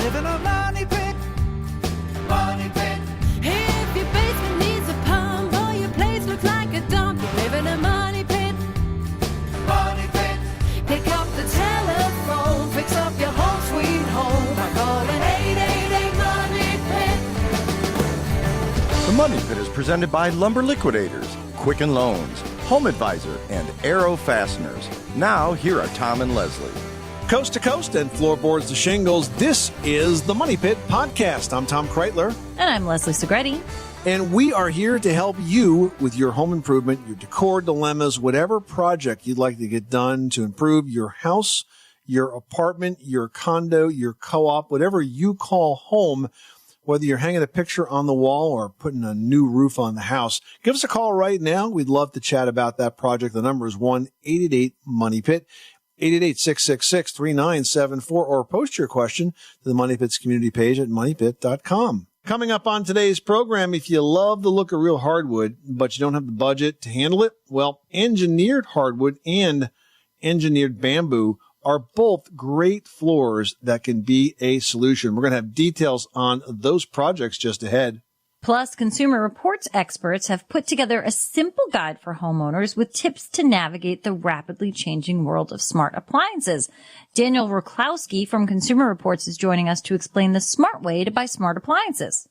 live in a money pit. Money pit. If your basement needs a pump or your place looks like a dump, you live in a money pit. Money pit. Pick up the telephone, fix up your home sweet home by calling 888-MONEY-PIT. The Money Pit is presented by Lumber Liquidators, Quicken Loans, Home Advisor, and Arrow Fasteners. Now, here are Tom and Leslie. Coast to coast and floorboards to shingles, this is the Money Pit Podcast. I'm Tom Kreitler. And I'm Leslie Segretti. And we are here to help you with your home improvement, your decor dilemmas, whatever project you'd like to get done to improve your house, your apartment, your condo, your co-op, whatever you call home, whether you're hanging a picture on the wall or putting a new roof on the house. Give us a call right now. We'd love to chat about that project. The number is 1-888-MONEY-PIT. 888-666-3974, or post your question to the Money Pit's community page at moneypit.com. Coming up on today's program, if you love the look of real hardwood, but you don't have the budget to handle it, well, engineered hardwood and engineered bamboo are both great floors that can be a solution. We're going to have details on those projects just ahead. Plus, Consumer Reports experts have put together a simple guide for homeowners with tips to navigate the rapidly changing world of smart appliances. Daniel Ruklowski from Consumer Reports is joining us to explain the smart way to buy smart appliances.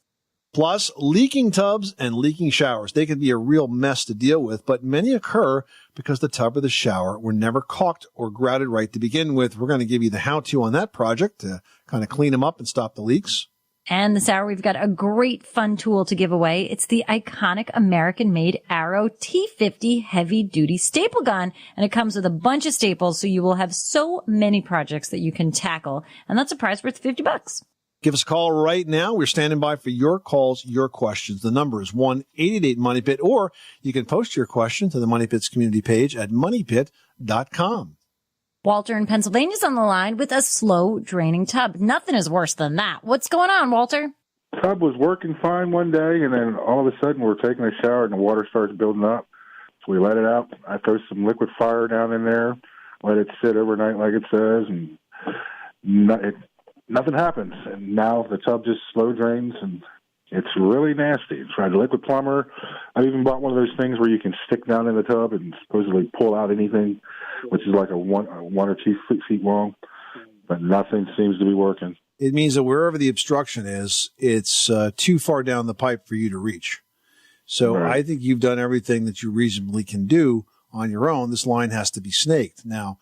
Plus, leaking tubs and leaking showers. They can be a real mess to deal with, but many occur because the tub or the shower were never caulked or grouted right to begin with. We're going to give you the how-to on that project to kind of clean them up and stop the leaks. And this hour, we've got a great fun tool to give away. It's the iconic American-made Arrow T50 heavy-duty staple gun. And it comes with a bunch of staples, so you will have so many projects that you can tackle. And that's a prize worth $50. Give us a call right now. We're standing by for your calls, your questions. The number is 1-888-MONEY-PIT, or you can post your question to the Money Pit's community page at moneypit.com. Walter in Pennsylvania's on the line with a slow draining tub. Nothing is worse than that. What's going on, Walter? Tub was working fine one day, and then all of a sudden we're taking a shower and the water starts building up. So we let it out. I throw some liquid fire down in there, let it sit overnight like it says, and nothing happens. And now the tub just slow drains, and it's really nasty. I tried a liquid plumber. I even bought one of those things where you can stick down in the tub and supposedly pull out anything, which is like a one or 2 feet long, but nothing seems to be working. It means that wherever the obstruction is, it's too far down the pipe for you to reach. So Right. I think you've done everything that you reasonably can do on your own. This line has to be snaked. Now,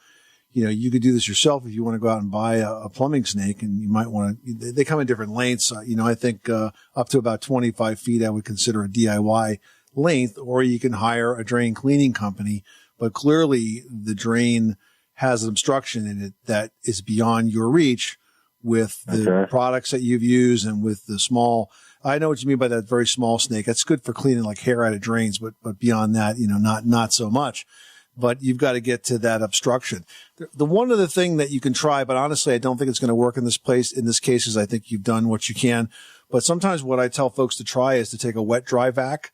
you know, you could do this yourself if you want to go out and buy a plumbing snake, and you might want to, they come in different lengths. I think up to about 25 feet I would consider a DIY length, or you can hire a drain cleaning company. But clearly the drain has an obstruction in it that is beyond your reach with the products that you've used and with the small, I know what you mean by that very small snake. That's good for cleaning like hair out of drains, but beyond that, not so much. But you've got to get to that obstruction. The one other thing that you can try, but honestly, I don't think it's going to work in this case, is I think you've done what you can. But sometimes what I tell folks to try is to take a wet dry vac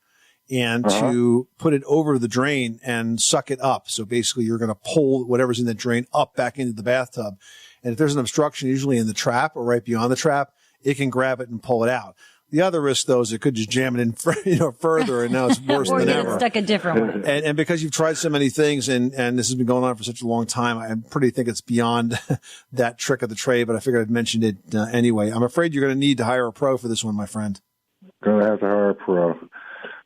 and to put it over the drain and suck it up. So basically you're going to pull whatever's in the drain up back into the bathtub. And if there's an obstruction, usually in the trap or right beyond the trap, it can grab it and pull it out. The other risk, though, is it could just jam it in, further, and now it's worse or than get ever. it stuck a different way. And because you've tried so many things, and this has been going on for such a long time, I pretty think it's beyond that trick of the trade. But I figured I'd mention it anyway. I'm afraid you're going to need to hire a pro for this one, my friend. Going to have to hire a pro.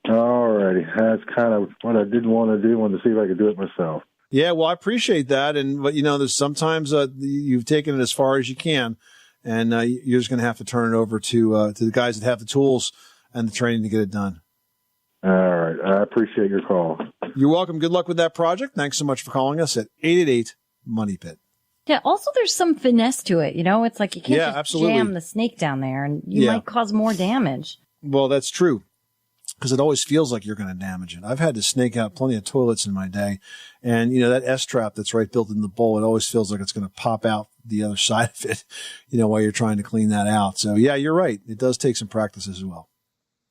All righty, that's kind of what I didn't want to do. Wanted to see if I could do it myself. Yeah, well, I appreciate that, but there's sometimes you've taken it as far as you can. And you're just going to have to turn it over to the guys that have the tools and the training to get it done. All right. I appreciate your call. You're welcome. Good luck with that project. Thanks so much for calling us at 888-MONEY-PIT. Yeah, also there's some finesse to it. It's like you can't just absolutely jam the snake down there, and you might cause more damage. Well, that's true, because it always feels like you're going to damage it. I've had to snake out plenty of toilets in my day, and that S-trap that's right built in the bowl, it always feels like it's going to pop out the other side of it, while you're trying to clean that out. So yeah, you're right. It does take some practice as well.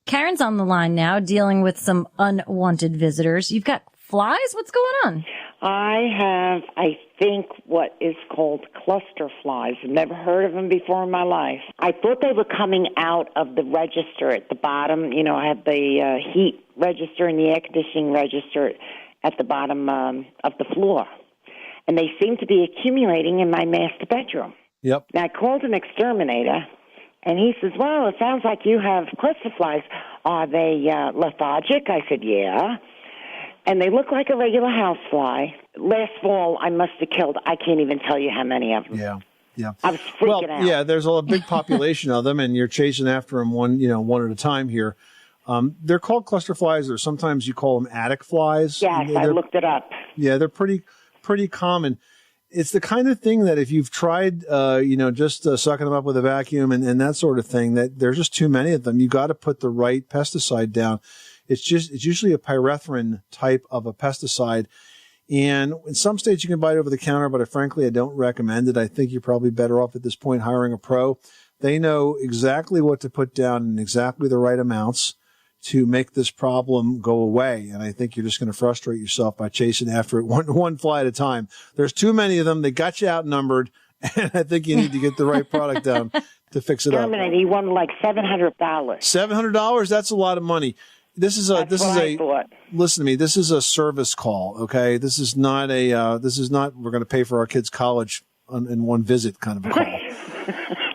Karen's on the line now, dealing with some unwanted visitors. You've got flies? What's going on? I have, I think, what is called cluster flies. I've never heard of them before in my life. I thought they were coming out of the register at the bottom. You know, I have the heat register and the air conditioning register at the bottom of the floor. And they seem to be accumulating in my master bedroom. Yep. Now, I called an exterminator, and he says, well, it sounds like you have cluster flies. Are they lethargic? I said, yeah. And they look like a regular housefly. Last fall, I must have killed, I can't even tell you how many of them. Yeah. Yeah. I was freaking out. Yeah, there's a big population of them, and you're chasing after them one at a time here. They're called cluster flies, or sometimes you call them attic flies. Yes, I looked it up. Yeah, they're pretty common. It's the kind of thing that if you've tried, just sucking them up with a vacuum and that sort of thing, that there's just too many of them. You got to put the right pesticide down. It's usually a pyrethrin type of a pesticide. And in some states you can buy it over the counter, but frankly, I don't recommend it. I think you're probably better off at this point hiring a pro. They know exactly what to put down in exactly the right amounts to make this problem go away. And I think you're just going to frustrate yourself by chasing after it one fly at a time. There's too many of them. They got you outnumbered. And I think you need to get the right product down to fix it up. He won like $700. $700? That's a lot of money. Listen to me. This is a service call. Okay. This is not we're going to pay for our kids' college in one visit kind of a call.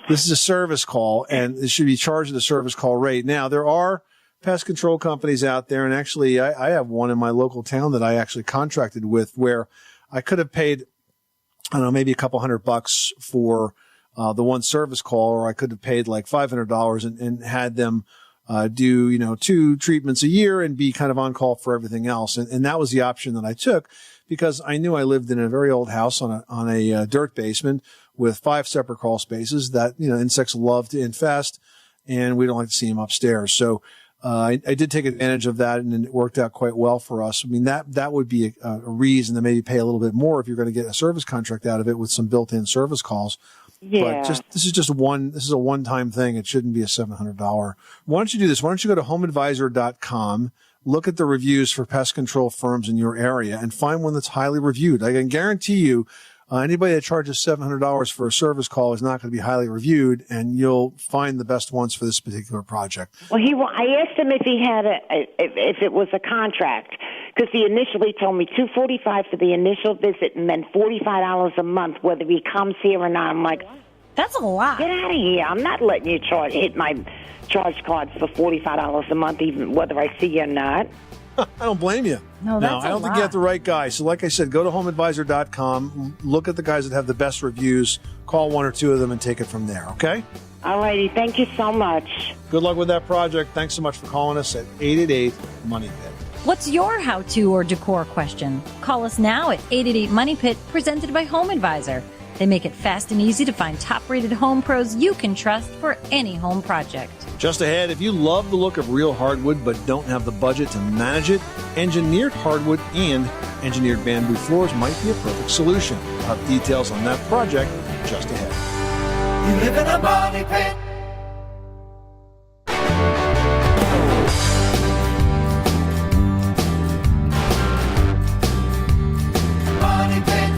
This is a service call, and it should be charged at the service call rate. Now, there are pest control companies out there, and actually I have one in my local town that I actually contracted with where I could have paid, I don't know, maybe a couple $100 for the one service call, or I could have paid like $500 and had them do 2 treatments a year and be kind of on call for everything else. And that was the option that I took because I knew I lived in a very old house on a dirt basement with 5 separate crawl spaces that, insects love to infest, and we don't like to see them upstairs. So, I did take advantage of that, and it worked out quite well for us. I mean, that would be a reason to maybe pay a little bit more if you're going to get a service contract out of it with some built-in service calls. Yeah. But this is a one-time thing. It shouldn't be a $700. Why don't you do this? Why don't you go to homeadvisor.com, look at the reviews for pest control firms in your area, and find one that's highly reviewed. I can guarantee you, anybody that charges $700 for a service call is not going to be highly reviewed, and you'll find the best ones for this particular project. Well, I asked him if he had if it was a contract, because he initially told me $245 for the initial visit and then $45 a month whether he comes here or not. I'm like, that's a lot. Get out of here! I'm not letting you hit my charge cards for $45 a month, even whether I see you or not. I don't blame you. No, that's I don't think you have the right guy. So like I said, go to homeadvisor.com, look at the guys that have the best reviews, call 1 or 2 of them, and take it from there, okay? All righty. Thank you so much. Good luck with that project. Thanks so much for calling us at 888-MONEY-PIT. What's your how-to or decor question? Call us now at 888-MONEY-PIT, presented by Home Advisor. They make it fast and easy to find top-rated home pros you can trust for any home project. Just ahead, if you love the look of real hardwood but don't have the budget to manage it, engineered hardwood and engineered bamboo floors might be a perfect solution. We'll have details on that project just ahead. You live in a money pit. Money pit.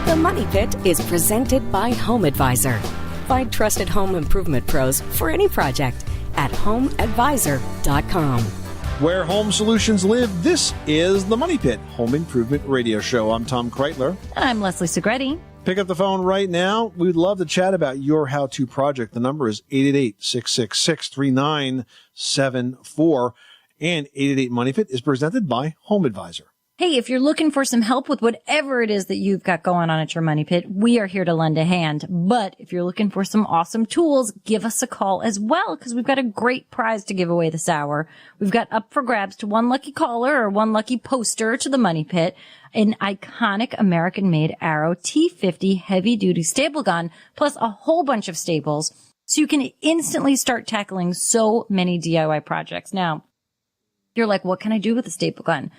The Money Pit is presented by Home Advisor. Find trusted home improvement pros for any project at homeadvisor.com. Where home solutions live, this is the Money Pit Home Improvement Radio Show. I'm Tom Kreitler. I'm Leslie Segretti. Pick up the phone right now. We'd love to chat about your how-to project. The number is 888-666-3974. And 888-MONEY-PIT is presented by Home Advisor. Hey, if you're looking for some help with whatever it is that you've got going on at your Money Pit, we are here to lend a hand. But if you're looking for some awesome tools, give us a call as well, because we've got a great prize to give away this hour. We've got up for grabs to one lucky caller or one lucky poster to the Money Pit, an iconic American-made Arrow T50 heavy-duty staple gun, plus a whole bunch of staples, so you can instantly start tackling so many DIY projects. Now, you're like, what can I do with a staple gun?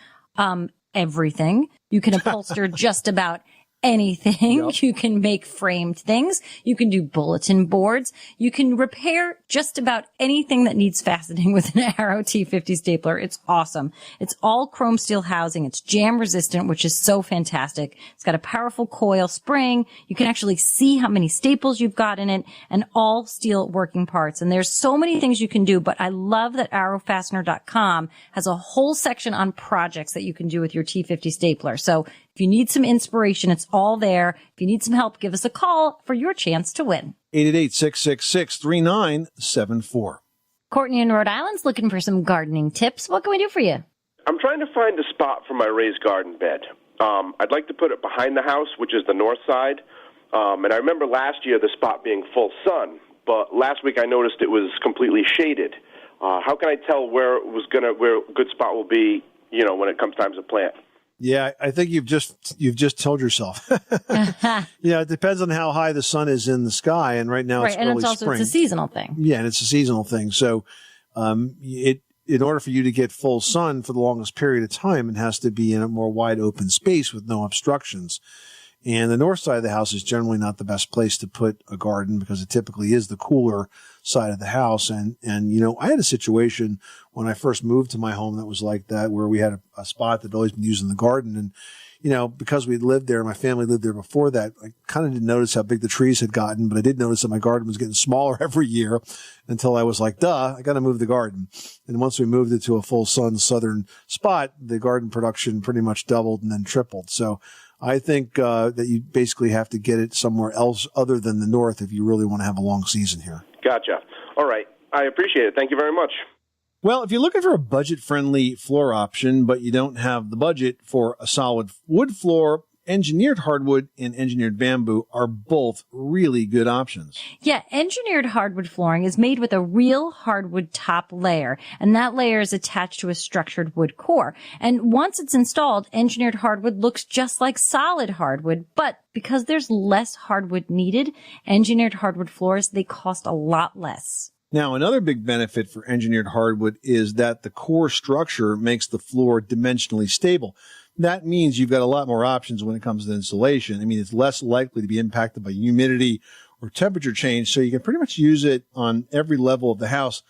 Everything. You can upholster just about anything. Yep. You can make framed things. You can do bulletin boards. You can repair just about anything that needs fastening with an Arrow T50 stapler. It's awesome. It's all chrome steel housing. It's jam resistant, which is so fantastic. It's got a powerful coil spring. You can actually see how many staples you've got in it, and all steel working parts. And there's so many things you can do, but I love that arrowfastener.com has a whole section on projects that you can do with your T50 stapler. So if you need some inspiration, it's all there. If you need some help, give us a call for your chance to win. 888-666-3974. Courtney in Rhode Island's looking for some gardening tips. What can we do for you? I'm trying to find a spot for my raised garden bed. I'd like to put it behind the house, which is the north side. And I remember last year the spot being full sun, but last week I noticed it was completely shaded. How can I tell where a good spot will be, when it comes time to plant? Yeah, I think you've just told yourself. Yeah, it depends on how high the sun is in the sky, and right now it's early spring. It's a seasonal thing. Yeah, and it's a seasonal thing. So, in order for you to get full sun for the longest period of time, it has to be in a more wide open space with no obstructions. And the north side of the house is generally not the best place to put a garden because it typically is the cooler side of the house. And I had a situation when I first moved to my home that was like that, where we had a spot that I'd always been using the garden. And, because we lived there, my family lived there before that, I kind of didn't notice how big the trees had gotten, but I did notice that my garden was getting smaller every year until I was like, I got to move the garden. And once we moved it to a full sun southern spot, the garden production pretty much doubled and then tripled. So I think that you basically have to get it somewhere else other than the north if you really want to have a long season here. Gotcha. All right. I appreciate it. Thank you very much. Well, if you're looking for a budget-friendly floor option, but you don't have the budget for a solid wood floor, engineered hardwood and engineered bamboo are both really good options. Yeah, engineered hardwood flooring is made with a real hardwood top layer, and that layer is attached to a structured wood core. And once it's installed, engineered hardwood looks just like solid hardwood, but because there's less hardwood needed, engineered hardwood floors, they cost a lot less. Now, another big benefit for engineered hardwood is that the core structure makes the floor dimensionally stable. That means you've got a lot more options when it comes to insulation. I mean, it's less likely to be impacted by humidity or temperature change, so you can pretty much use it on every level of the house,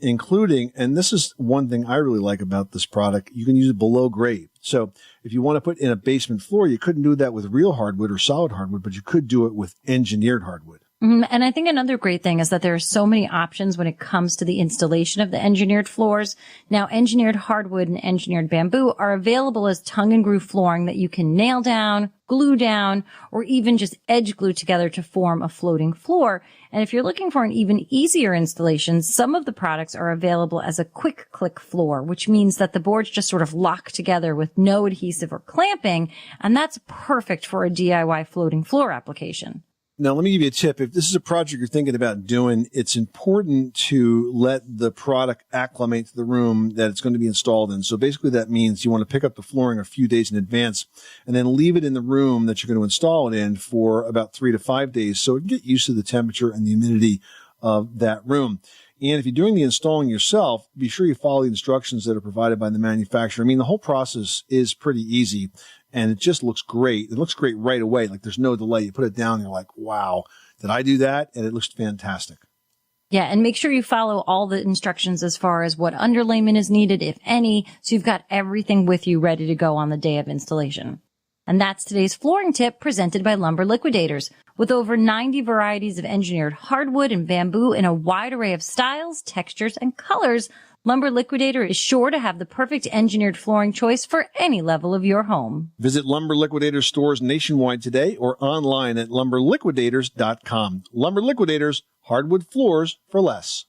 including, and this is one thing I really like about this product, you can use it below grade. So if you want to put in a basement floor, you couldn't do that with real hardwood or solid hardwood, but you could do it with engineered hardwood. And I think another great thing is that there are so many options when it comes to the installation of the engineered floors. Now, engineered hardwood and engineered bamboo are available as tongue and groove flooring that you can nail down, glue down, or even just edge glue together to form a floating floor. And if you're looking for an even easier installation, some of the products are available as a quick click floor, which means that the boards just sort of lock together with no adhesive or clamping. And that's perfect for a DIY floating floor application. Now, let me give you a tip. If this is a project you're thinking about doing, it's important to let the product acclimate to the room that it's going to be installed in. So basically that means you want to pick up the flooring a few days in advance and then leave it in the room that you're going to install it in for about 3 to 5 days so it can get used to the temperature and the humidity of that room. And if you're doing the installing yourself, be sure you follow the instructions that are provided by the manufacturer. I mean, the whole process is pretty easy. And it just looks great. It looks great right away. Like there's no delay. You put it down and you're like, wow, did I do that? And it looks fantastic. Yeah. And make sure you follow all the instructions as far as what underlayment is needed, if any. So you've got everything with you ready to go on the day of installation. And that's today's flooring tip presented by Lumber Liquidators. With over 90 varieties of engineered hardwood and bamboo in a wide array of styles, textures, and colors, Lumber Liquidator is sure to have the perfect engineered flooring choice for any level of your home. Visit Lumber Liquidators stores nationwide today or online at lumberliquidators.com. Lumber Liquidators, hardwood floors for less.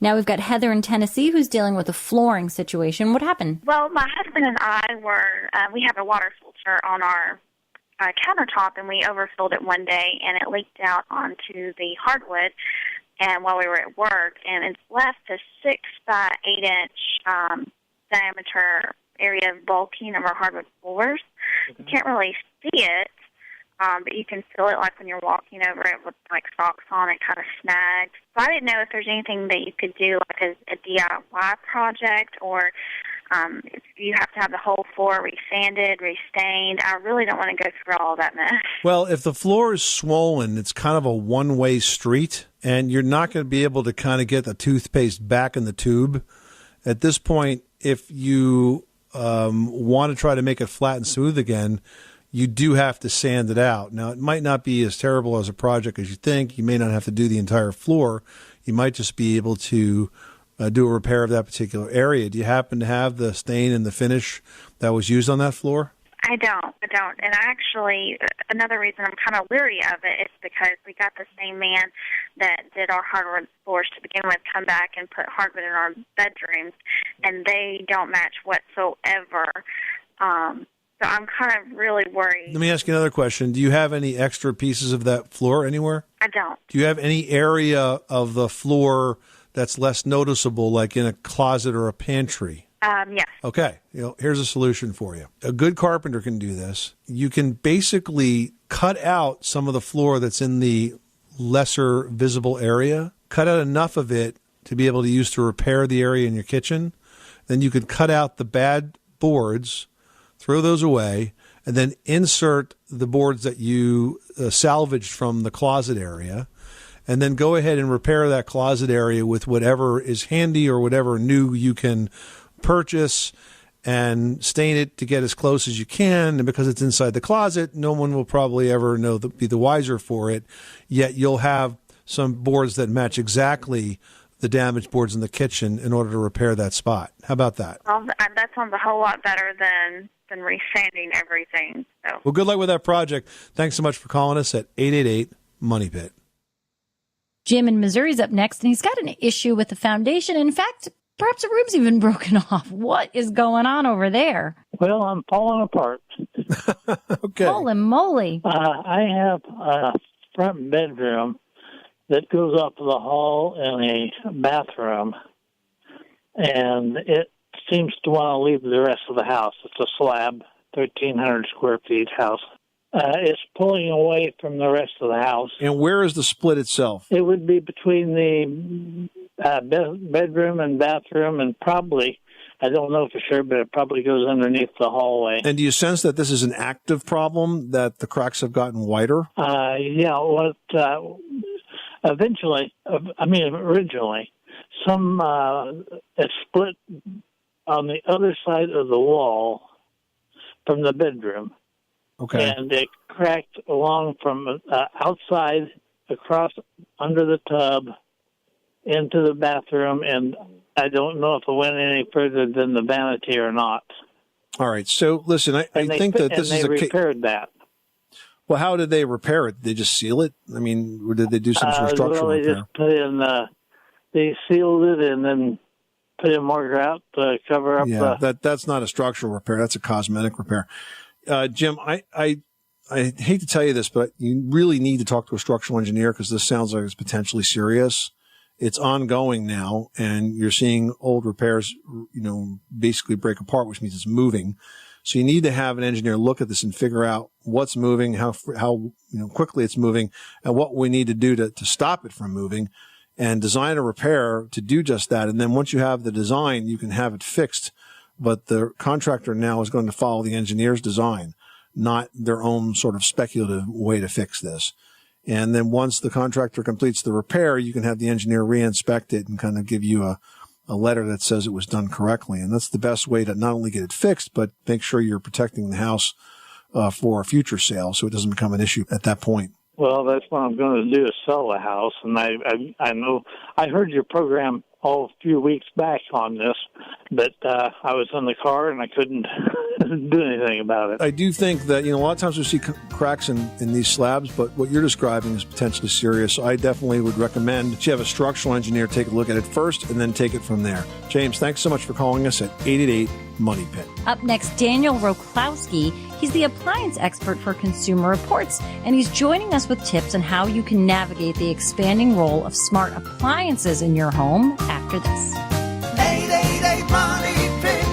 Now we've got Heather in Tennessee who's dealing with a flooring situation. What happened? Well, my husband and I we have a water filter on our countertop, and we overfilled it one day, and it leaked out onto the hardwood. And while we were at work, and it's left a 6 by 8 inch diameter area of bulking of our hardwood floors. You can't really see it, but you can feel it like when you're walking over it with like socks on. It kind of snags. So I didn't know if there's anything that you could do like a DIY project, or You have to have the whole floor resanded, restained. I really don't want to go through all that mess. Well, if the floor is swollen, it's kind of a one-way street, and you're not going to be able to kind of get the toothpaste back in the tube. At this point, if you want to try to make it flat and smooth again, you do have to sand it out. Now, it might not be as terrible as a project as you think. You may not have to do the entire floor. You might just be able to do a repair of that particular area. Do you happen to have the stain and the finish that was used on that floor? I don't. And actually, another reason I'm kind of leery of it is because we got the same man that did our hardwood floors to begin with come back and put hardwood in our bedrooms, and they don't match whatsoever. So I'm kind of really worried. Let me ask you another question. Do you have any extra pieces of that floor anywhere? I don't. Do you have any area of the floor that's less noticeable, like in a closet or a pantry? Yes. Okay. Here's a solution for you. A good carpenter can do this. You can basically cut out some of the floor that's in the lesser visible area, cut out enough of it to be able to use to repair the area in your kitchen. Then you could cut out the bad boards, throw those away, and then insert the boards that you salvaged from the closet area, and then go ahead and repair that closet area with whatever is handy or whatever new you can purchase, and stain it to get as close as you can. And because it's inside the closet, no one will probably ever be the wiser for it, yet you'll have some boards that match exactly the damaged boards in the kitchen in order to repair that spot. How about that? Well, that sounds a whole lot better than resanding everything. So. Well, good luck with that project. Thanks so much for calling us at 888-MONEY-PIT. Jim in Missouri's up next, and he's got an issue with the foundation. In fact, perhaps a room's even broken off. What is going on over there? Well, I'm falling apart. Okay. Holy moly. I have a front bedroom that goes off of the hall and a bathroom, and it seems to want to leave the rest of the house. It's a slab, 1,300 square feet house. It's pulling away from the rest of the house. And where is the split itself? It would be between the bedroom and bathroom, and probably, I don't know for sure, but it probably goes underneath the hallway. And do you sense that this is an active problem, that the cracks have gotten wider? Yeah, originally, it split on the other side of the wall from the bedroom. Okay. And it cracked along from outside, across under the tub, into the bathroom, and I don't know if it went any further than the vanity or not. All right. So, listen, I think that this is a case. They repaired that. Well, how did they repair it? Did they just seal it? I mean, or did they do some sort of structural they repair? just put in, they sealed it and then put in more grout to cover up. Yeah, that's not a structural repair. That's a cosmetic repair. Jim, I hate to tell you this, but you really need to talk to a structural engineer because this sounds like it's potentially serious. It's ongoing now, and you're seeing old repairs, basically break apart, which means it's moving. So you need to have an engineer look at this and figure out what's moving, how quickly it's moving, and what we need to do to stop it from moving, and design a repair to do just that. And then once you have the design, you can have it fixed. But the contractor now is going to follow the engineer's design, not their own sort of speculative way to fix this. And then once the contractor completes the repair, you can have the engineer re-inspect it and kind of give you a letter that says it was done correctly. And that's the best way to not only get it fixed, but make sure you're protecting the house for a future sale so it doesn't become an issue at that point. Well, that's what I'm going to do, is sell the house. And I know I heard your program a few weeks back on this, but I was in the car and I couldn't do anything about it. I do think that, a lot of times we see cracks in these slabs, but what you're describing is potentially serious. So I definitely would recommend that you have a structural engineer take a look at it first and then take it from there. James, thanks so much for calling us at 888-MONEY-PIT. Up next, Daniel Roklowski. He's the appliance expert for Consumer Reports, and he's joining us with tips on how you can navigate the expanding role of smart appliances in your home after this. 888 Money Pit.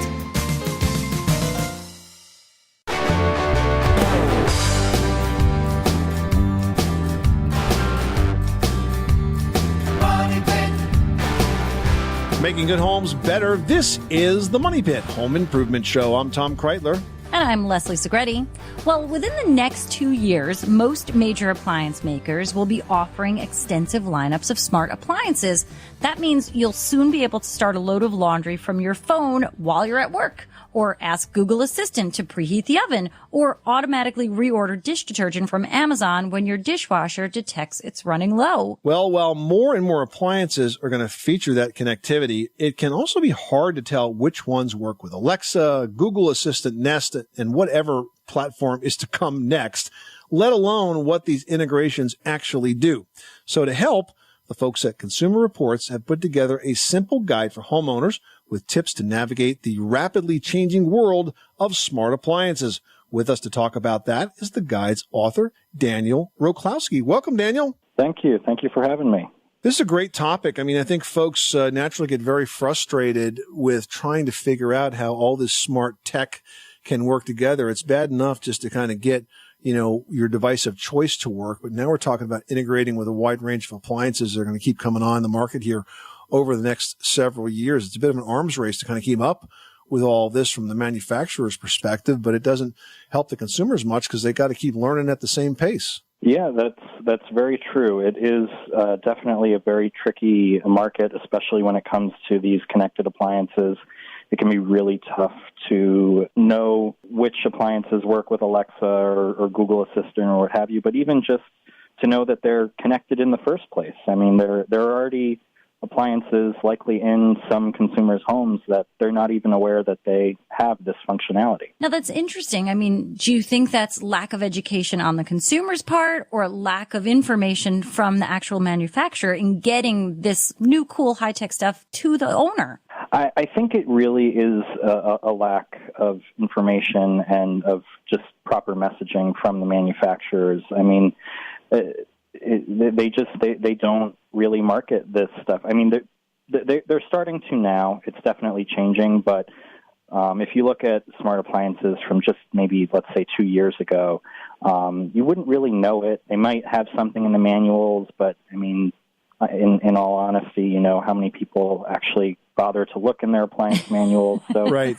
Make Making good homes better. This is the Money Pit Home Improvement Show. I'm Tom Kreitler. And I'm Leslie Segretti. Well, within the next 2 years, most major appliance makers will be offering extensive lineups of smart appliances. That means you'll soon be able to start a load of laundry from your phone while you're at work, or ask Google Assistant to preheat the oven, or automatically reorder dish detergent from Amazon when your dishwasher detects it's running low. Well, while more and more appliances are going to feature that connectivity, it can also be hard to tell which ones work with Alexa, Google Assistant, Nest, and whatever platform is to come next, let alone what these integrations actually do. So to help, the folks at Consumer Reports have put together a simple guide for homeowners with tips to navigate the rapidly changing world of smart appliances. With us to talk about that is the guide's author, Daniel Roklowski. Welcome, Daniel. Thank you. Thank you for having me. This is a great topic. I mean, I think folks naturally get very frustrated with trying to figure out how all this smart tech can work together. It's bad enough just to kind of get, your device of choice to work. But now we're talking about integrating with a wide range of appliances that are going to keep coming on the market here over the next several years. It's a bit of an arms race to kind of keep up with all this from the manufacturer's perspective, but it doesn't help the consumers much because they got to keep learning at the same pace. Yeah, that's very true. It is definitely a very tricky market, especially when it comes to these connected appliances. It can be really tough to know which appliances work with Alexa or Google Assistant or what have you, but even just to know that they're connected in the first place. I mean, there are already appliances likely in some consumers' homes that they're not even aware that they have this functionality. Now, that's interesting. I mean, do you think that's lack of education on the consumer's part or lack of information from the actual manufacturer in getting this new, cool, high-tech stuff to the owner? I think it really is a lack of information and of just proper messaging from the manufacturers. I mean, they don't really market this stuff. I mean, they're starting to now. It's definitely changing, but if you look at smart appliances from just maybe, let's say, 2 years ago, you wouldn't really know it. They might have something in the manuals, but I mean, in all honesty, how many people actually bother to look in their appliance manuals? So right.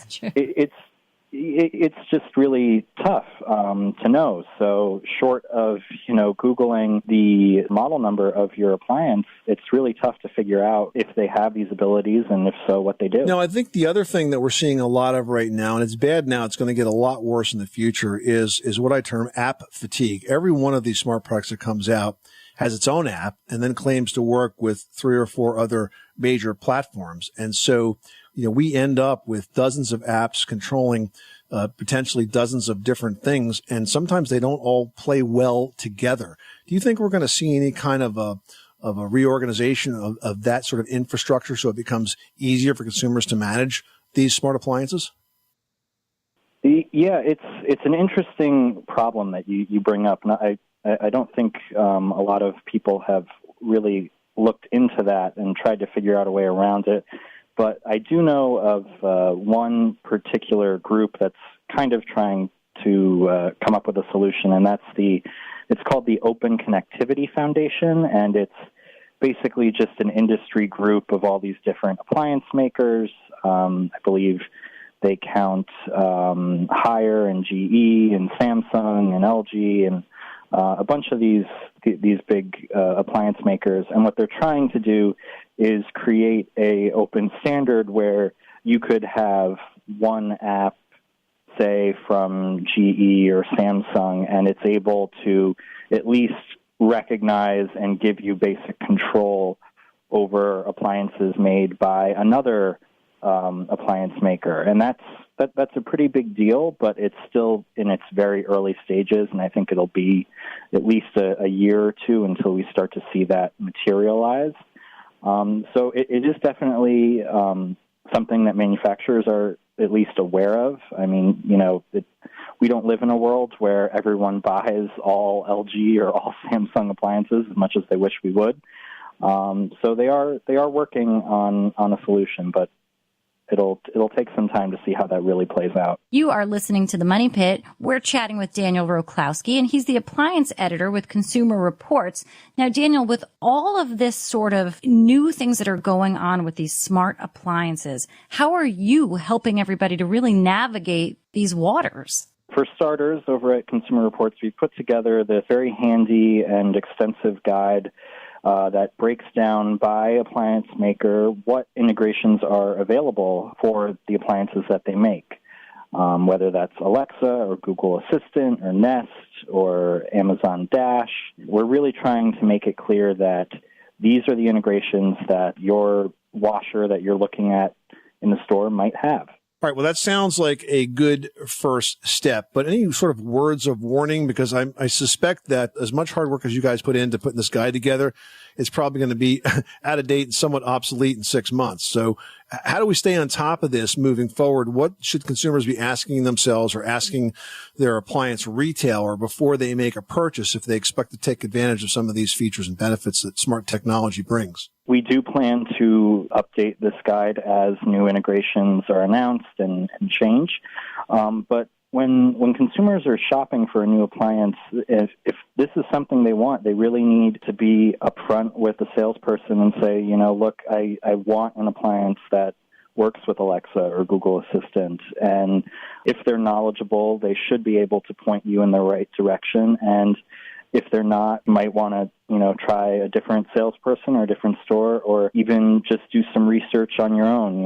It's just really tough to know. So short of, Googling the model number of your appliance, it's really tough to figure out if they have these abilities and if so, what they do. No, I think the other thing that we're seeing a lot of right now, and it's bad now, it's going to get a lot worse in the future, is what I term app fatigue. Every one of these smart products that comes out has its own app and then claims to work with 3 or 4 other major platforms. And so, we end up with dozens of apps controlling potentially dozens of different things, and sometimes they don't all play well together. Do you think we're going to see any kind of a reorganization of that sort of infrastructure so it becomes easier for consumers to manage these smart appliances? Yeah, it's an interesting problem that you bring up. And I don't think a lot of people have really looked into that and tried to figure out a way around it. But I do know of one particular group that's kind of trying to come up with a solution, and it's called the Open Connectivity Foundation, and it's basically just an industry group of all these different appliance makers. I believe they count Haier and GE and Samsung and LG and a bunch of these big appliance makers, and what they're trying to do is create a open standard where you could have one app, say from GE or Samsung, and it's able to at least recognize and give you basic control over appliances made by another appliance maker. And that's a pretty big deal, but it's still in its very early stages, and I think it'll be at least a year or two until we start to see that materialize. So it is definitely something that manufacturers are at least aware of. I mean, we don't live in a world where everyone buys all LG or all Samsung appliances as much as they wish we would. So they are working on a solution, but it'll take some time to see how that really plays out. You are listening to The Money Pit. We're chatting with Daniel Roklowski, and he's the appliance editor with Consumer Reports. Now, Daniel, with all of this sort of new things that are going on with these smart appliances, how are you helping everybody to really navigate these waters? For starters, over at Consumer Reports, we've put together this very handy and extensive guide that breaks down by appliance maker what integrations are available for the appliances that they make, whether that's Alexa or Google Assistant or Nest or Amazon Dash. We're really trying to make it clear that these are the integrations that your washer that you're looking at in the store might have. All right, well, that sounds like a good first step, but any sort of words of warning? Because I suspect that as much hard work as you guys put into putting this guide together, it's probably going to be out of date and somewhat obsolete in 6 months. So how do we stay on top of this moving forward? What should consumers be asking themselves or asking their appliance retailer before they make a purchase if they expect to take advantage of some of these features and benefits that smart technology brings? We do plan to update this guide as new integrations are announced and change. But when consumers are shopping for a new appliance, if this is something they want, they really need to be upfront with the salesperson and say, look, I want an appliance that works with Alexa or Google Assistant. And if they're knowledgeable, they should be able to point you in the right direction. And if they're not, you might want to, try a different salesperson or a different store, or even just do some research on your own.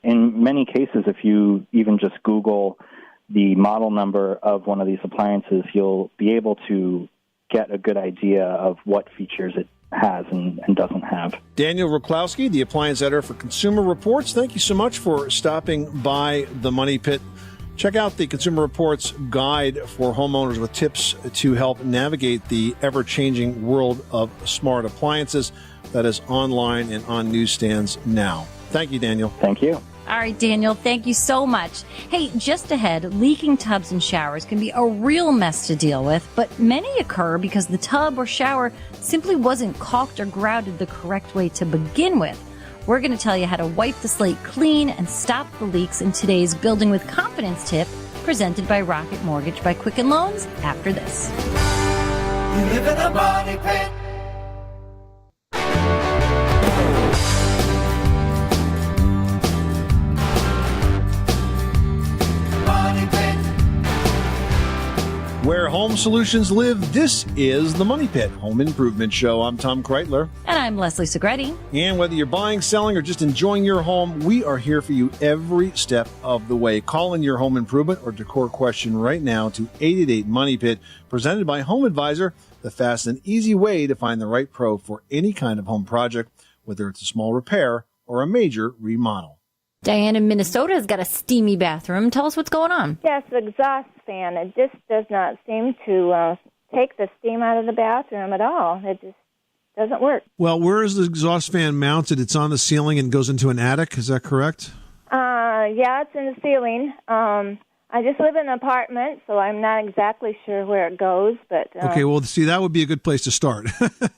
In many cases, if you even just Google the model number of one of these appliances, you'll be able to get a good idea of what features it has and doesn't have. Daniel Roklowski, the appliance editor for Consumer Reports, thank you so much for stopping by the Money Pit. Check out the Consumer Reports guide for homeowners with tips to help navigate the ever-changing world of smart appliances that is online and on newsstands now. Thank you, Daniel. Thank you. All right, Daniel, thank you so much. Hey, just ahead, leaking tubs and showers can be a real mess to deal with, but many occur because the tub or shower simply wasn't caulked or grouted the correct way to begin with. We're going to tell you how to wipe the slate clean and stop the leaks in today's Building with Confidence tip, presented by Rocket Mortgage by Quicken Loans, after this. You live in a money pit. Money pit. Where home solutions live, this is the Money Pit Home Improvement Show. I'm Tom Kreitler. And I'm Leslie Segretti. And whether you're buying, selling, or just enjoying your home, we are here for you every step of the way. Call in your home improvement or decor question right now to 888-MONEY-PIT, presented by Home Advisor, the fast and easy way to find the right pro for any kind of home project, whether it's a small repair or a major remodel. Diane in Minnesota has got a steamy bathroom. Tell us what's going on. Yes, the exhaust fan. It just does not seem to take the steam out of the bathroom at all. It just doesn't work. Well, where is the exhaust fan mounted? It's on the ceiling and goes into an attic. Is that correct? Yeah, it's in the ceiling. I just live in an apartment, so I'm not exactly sure where it goes. But okay, well, see, that would be a good place to start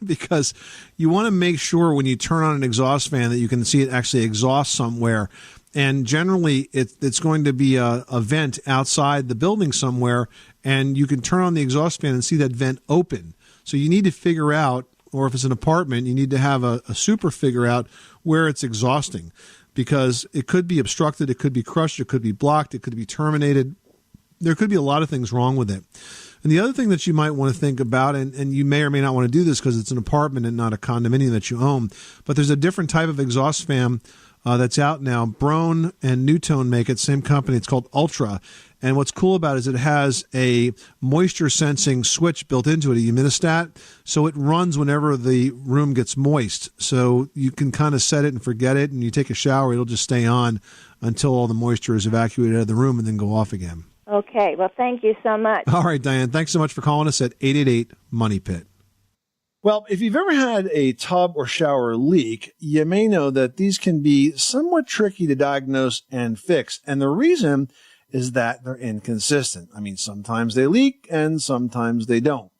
because you want to make sure when you turn on an exhaust fan that you can see it actually exhaust somewhere. And generally, it's going to be a vent outside the building somewhere, and you can turn on the exhaust fan and see that vent open. So you need to figure out, or if it's an apartment, you need to have a super figure out where it's exhausting, because it could be obstructed, it could be crushed, it could be blocked, it could be terminated. There could be a lot of things wrong with it. And the other thing that you might want to think about, and you may or may not want to do this because it's an apartment and not a condominium that you own, but there's a different type of exhaust fan that's out now. Broan and Newtone make it, same company. It's called Ultra. And what's cool about it is it has a moisture sensing switch built into it, a humidistat. So it runs whenever the room gets moist. So you can kind of set it and forget it. And you take a shower, it'll just stay on until all the moisture is evacuated out of the room and then go off again. Okay. Well, thank you so much. All right, Diane. Thanks so much for calling us at 888-MONEY-PIT. Well, if you've ever had a tub or shower leak, you may know that these can be somewhat tricky to diagnose and fix. And the reason is that they're inconsistent. I mean, sometimes they leak and sometimes they don't.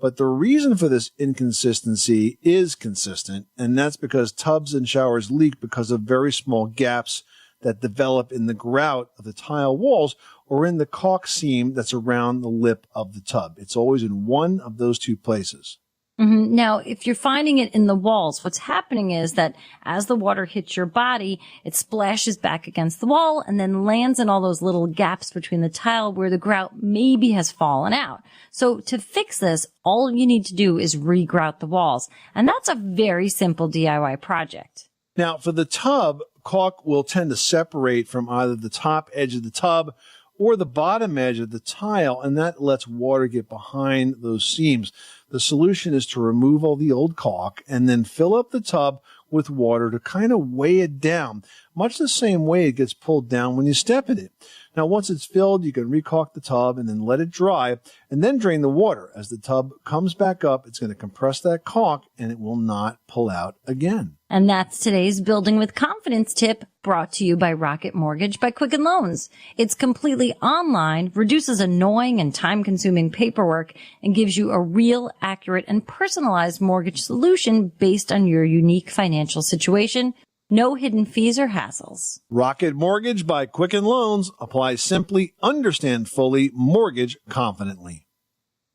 But the reason for this inconsistency is consistent, and that's because tubs and showers leak because of very small gaps that develop in the grout of the tile walls or in the caulk seam that's around the lip of the tub. It's always in one of those two places. Mm-hmm. Now, if you're finding it in the walls, what's happening is that as the water hits your body, it splashes back against the wall and then lands in all those little gaps between the tile where the grout maybe has fallen out. So to fix this, all you need to do is regrout the walls. And that's a very simple DIY project. Now, for the tub, caulk will tend to separate from either the top edge of the tub or the bottom edge of the tile, and that lets water get behind those seams. The solution is to remove all the old caulk and then fill up the tub with water to kind of weigh it down, much the same way it gets pulled down when you step in it. Now, once it's filled, you can recaulk the tub and then let it dry and then drain the water. As the tub comes back up, it's going to compress that caulk and it will not pull out again. And that's today's Building with Confidence tip, brought to you by Rocket Mortgage by Quicken Loans. It's completely online, reduces annoying and time-consuming paperwork, and gives you a real, accurate, and personalized mortgage solution based on your unique financial situation. No hidden fees or hassles. Rocket Mortgage by Quicken Loans. Apply simply, understand fully, mortgage confidently.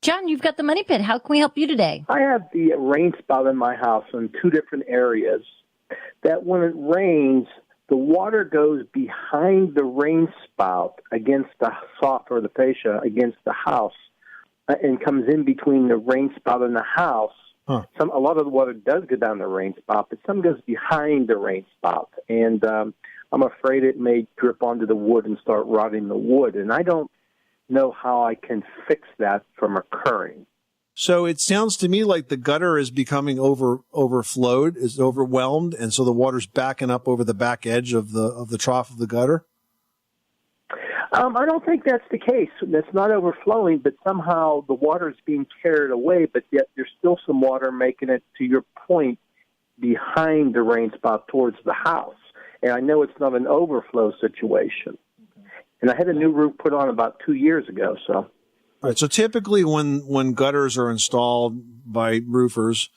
John, you've got the Money Pit. How can we help you today? I have the rain spout in my house in two different areas that when it rains, the water goes behind the rain spout against the soft or the fascia against the house and comes in between the rain spout and the house. Huh. A lot of the water does go down the rain spout, but some goes behind the rain spout. And I'm afraid it may drip onto the wood and start rotting the wood. And I don't know how I can fix that from occurring. So it sounds to me like the gutter is becoming overflowed, is overwhelmed, and so the water's backing up over the back edge of the trough of the gutter? I don't think that's the case. That's not overflowing, but somehow the water is being carried away, but yet there's still some water making it, to your point, behind the rain spout towards the house. And I know it's not an overflow situation. And I had a new roof put on about 2 years ago, so. All right. So typically when gutters are installed by roofers,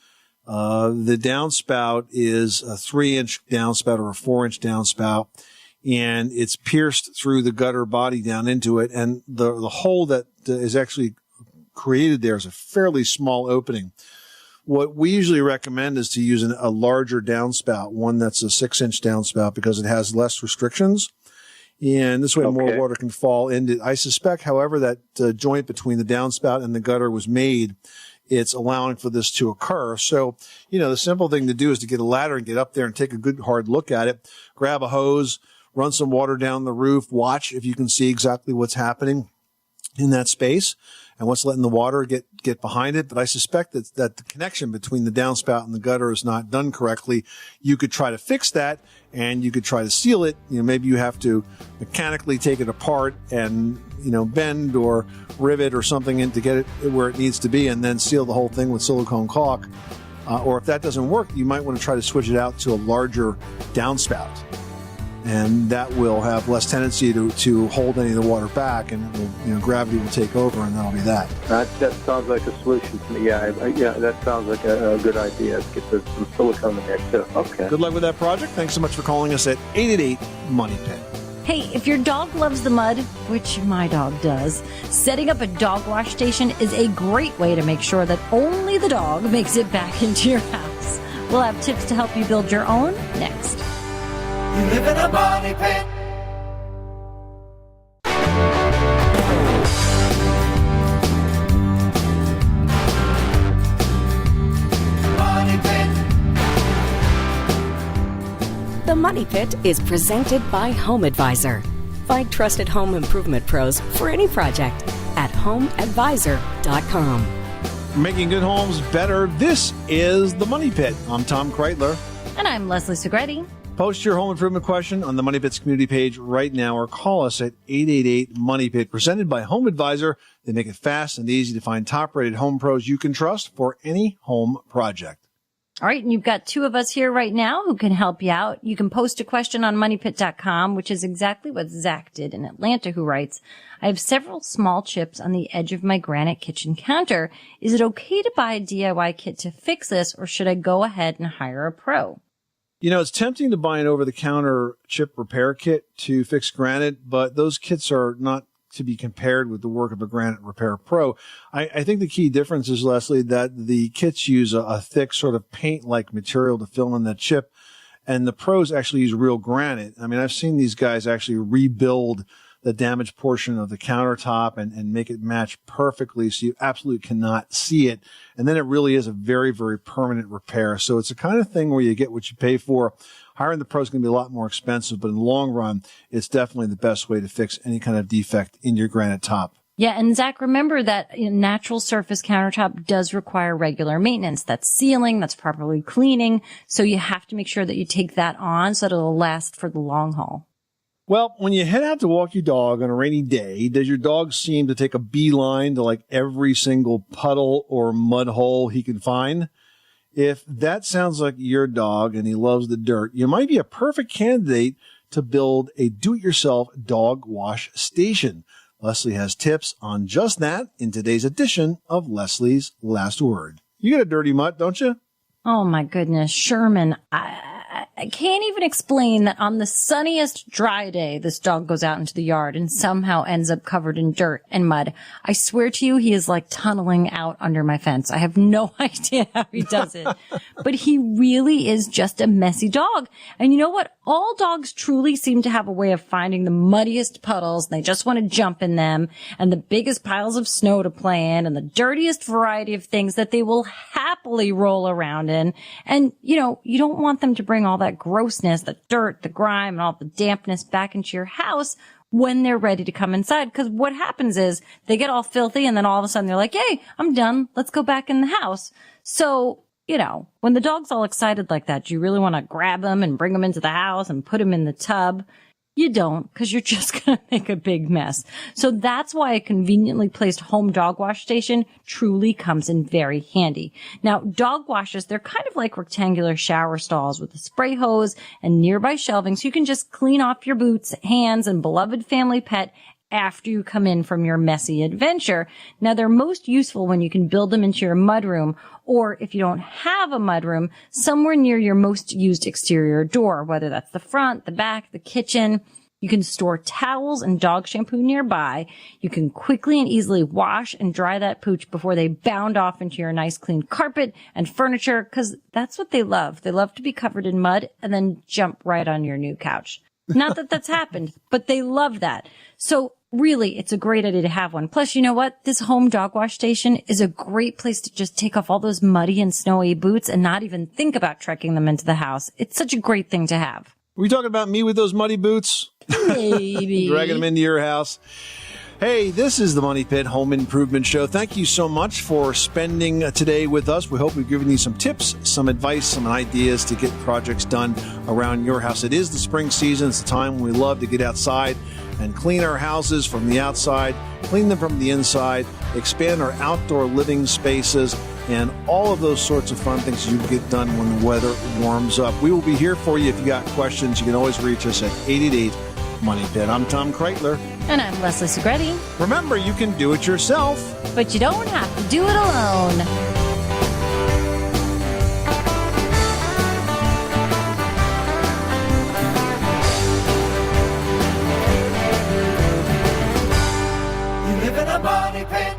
the downspout is a 3-inch downspout or a 4-inch downspout, and it's pierced through the gutter body down into it. And the hole that is actually created there is a fairly small opening. What we usually recommend is to use a larger downspout, one that's a 6-inch downspout, because it has less restrictions. And this way more water can fall into. I suspect, however, that joint between the downspout and the gutter was made, it's allowing for this to occur. So, the simple thing to do is to get a ladder and get up there and take a good hard look at it, grab a hose, run some water down the roof, watch if you can see exactly what's happening in that space and what's letting the water get behind it. But I suspect that the connection between the downspout and the gutter is not done correctly. You could try to fix that and you could try to seal it. Maybe you have to mechanically take it apart and, bend or rivet or something in to get it where it needs to be and then seal the whole thing with silicone caulk. Or if that doesn't work, you might want to try to switch it out to a larger downspout. And that will have less tendency to hold any of the water back, and gravity will take over, and that'll be that. That sounds like a solution to me. Yeah, that sounds like a good idea. Get some silicone in there too. Okay. Good luck with that project. Thanks so much for calling us at 888-MONEY-PIT. Hey, if your dog loves the mud, which my dog does, setting up a dog wash station is a great way to make sure that only the dog makes it back into your house. We'll have tips to help you build your own next. You live in a money pit. Money Pit. The Money Pit is presented by Home Advisor. Find trusted home improvement pros for any project at homeadvisor.com. Making good homes better. This is the Money Pit. I'm Tom Kreitler. And I'm Leslie Segretti. Post your home improvement question on the Money Pit's community page right now or call us at 888-MONEY-PIT. Presented by Home Advisor. They make it fast and easy to find top-rated home pros you can trust for any home project. All right, and you've got two of us here right now who can help you out. You can post a question on moneypit.com, which is exactly what Zach did in Atlanta, who writes, I have several small chips on the edge of my granite kitchen counter. Is it okay to buy a DIY kit to fix this, or should I go ahead and hire a pro? You know, it's tempting to buy an over-the-counter chip repair kit to fix granite, but those kits are not to be compared with the work of a Granite Repair Pro. I think the key difference is, Leslie, that the kits use a thick sort of paint-like material to fill in that chip, and the pros actually use real granite. I mean, I've seen these guys actually rebuild the damaged portion of the countertop and make it match perfectly so you absolutely cannot see it. And then it really is a very, very permanent repair. So it's the kind of thing where you get what you pay for. Hiring the pro is going to be a lot more expensive, but in the long run, it's definitely the best way to fix any kind of defect in your granite top. Yeah, and Zach, remember that a natural surface countertop does require regular maintenance. That's sealing, that's properly cleaning. So you have to make sure that you take that on so that it'll last for the long haul. Well, when you head out to walk your dog on a rainy day, does your dog seem to take a beeline to like every single puddle or mud hole he can find? If that sounds like your dog and he loves the dirt, you might be a perfect candidate to build a do-it-yourself dog wash station. Leslie has tips on just that in today's edition of Leslie's Last Word. You got a dirty mutt, don't you? Oh, my goodness. Sherman, I can't even explain that on the sunniest dry day, this dog goes out into the yard and somehow ends up covered in dirt and mud. I swear to you, he is like tunneling out under my fence. I have no idea how he does it, but he really is just a messy dog. And you know what? All dogs truly seem to have a way of finding the muddiest puddles. And they just want to jump in them, and the biggest piles of snow to play in, and the dirtiest variety of things that they will happily roll around in. And, you know, you don't want them to bring all that grossness, the dirt, the grime, and all the dampness back into your house when they're ready to come inside. Because what happens is they get all filthy, and then all of a sudden they're like, hey, I'm done. Let's go back in the house. So, you know, when the dog's all excited like that, do you really want to grab him and bring him into the house and put him in the tub? You don't, because you're just going to make a big mess. So that's why a conveniently placed home dog wash station truly comes in very handy. Now, dog washes, they're kind of like rectangular shower stalls with a spray hose and nearby shelving, so you can just clean off your boots, hands, and beloved family pet after you come in from your messy adventure. Now, they're most useful when you can build them into your mudroom, or if you don't have a mudroom, somewhere near your most used exterior door, whether that's the front, the back, the kitchen. You can store towels and dog shampoo nearby. You can quickly and easily wash and dry that pooch before they bound off into your nice clean carpet and furniture, because that's what they love. They love to be covered in mud and then jump right on your new couch. Not that that's happened, but they love that. So really, it's a great idea to have one. Plus, you know what? This home dog wash station is a great place to just take off all those muddy and snowy boots and not even think about trekking them into the house. It's such a great thing to have. Were you talking about me with those muddy boots? Maybe. Dragging them into your house. Hey, this is the Money Pit Home Improvement Show. Thank you so much for spending today with us. We hope we've given you some tips, some advice, some ideas to get projects done around your house. It is the spring season. It's the time when we love to get outside and clean our houses from the outside, clean them from the inside, expand our outdoor living spaces, and all of those sorts of fun things you can get done when the weather warms up. We will be here for you if you got questions. You can always reach us at 888-MONEY PIT. I'm Tom Kreitler. And I'm Leslie Segretti. Remember, you can do it yourself, but you don't have to do it alone. You live in a money pit.